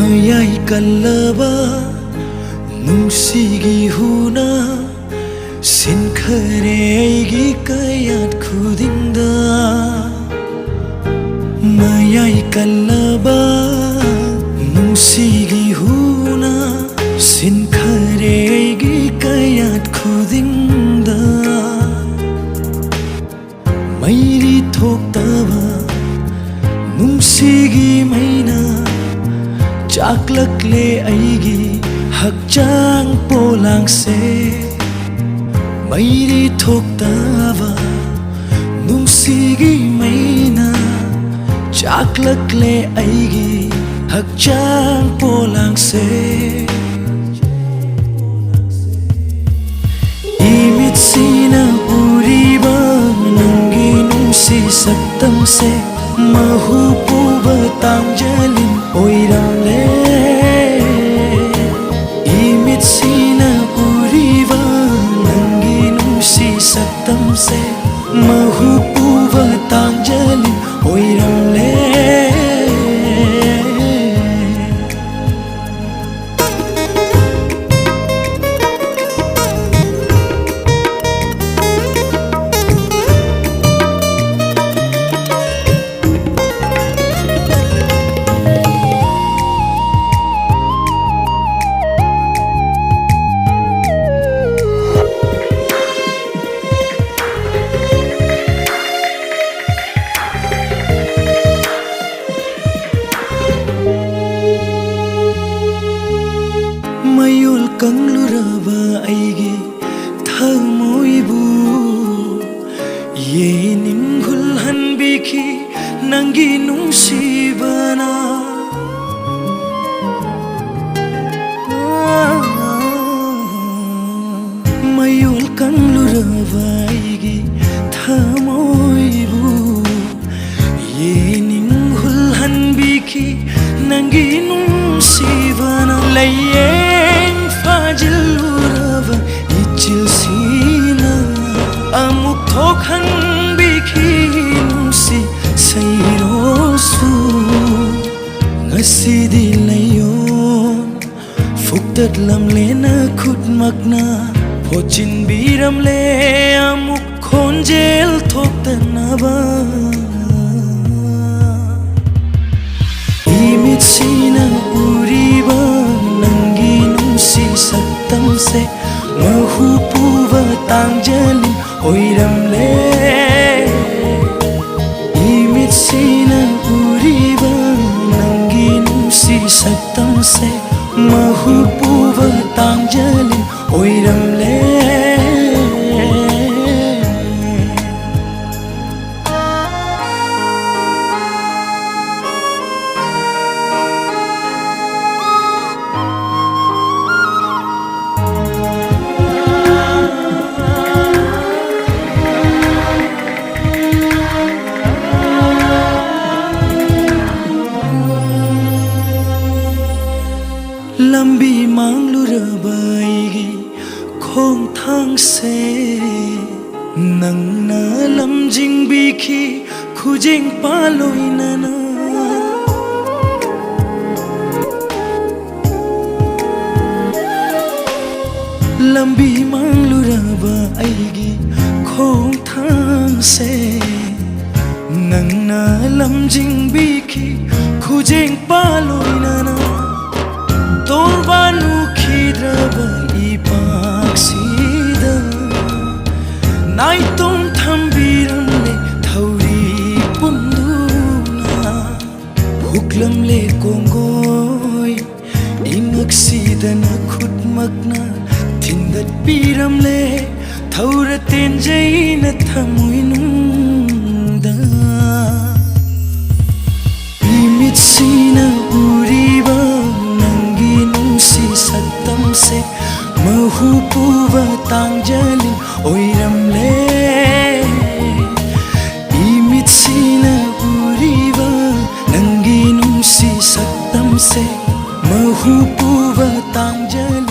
mayay kalaba nungsigi huna sinkhare aigi kayat khudinda mayay kalaba nungsigi huna sinkhare aigi kayat khudinda mairi thoktaba nungsigi maina chaklakle aigi hakchang polang se mairi thoktaba nungsigi maina chaklakle aigi hakchang polang se imit sina uriba nangi nungsi saktam se mahu puba tangjalin oiramle imit sina uriba nangi nungsi saktam se mahu puba tangjalin oiramle mayul kangluraba aigi thamoibu yening hulhan biki nangi nungsibana mayul kangluraba aigi thamoibu yening hulhan biki nangi nungsibana laye fajilurava ichil sina amuk thokhan bikhi nungsi sairosu ngasidi layon fuktat lamlena khutmakna phochin biramle amuk khonjel thoktanaba imit sina uriba nangi nungsi saktam se mahu puba tangjalin oiramle imit sina uriba nangi nungsi saktam se mahu puba tangjalin oiramle lambi mangluraba aigi khong thang se nangna lamjing bikhi khujing paloina na lambi mangluraba aigi khong thang se nangna lamjing bikhi khujing paloina na Torbanu khidraba ipaksida naitom thambiramle thauri punduna huklamle kongoi ingaksidana khutmakna thindat piramle thaura tenjaina thamuinunda imit sina uriba saktam se mahu puba tangjalin oiramle imit sina uriba nangi nungsi saktam se mahu puba tangjalin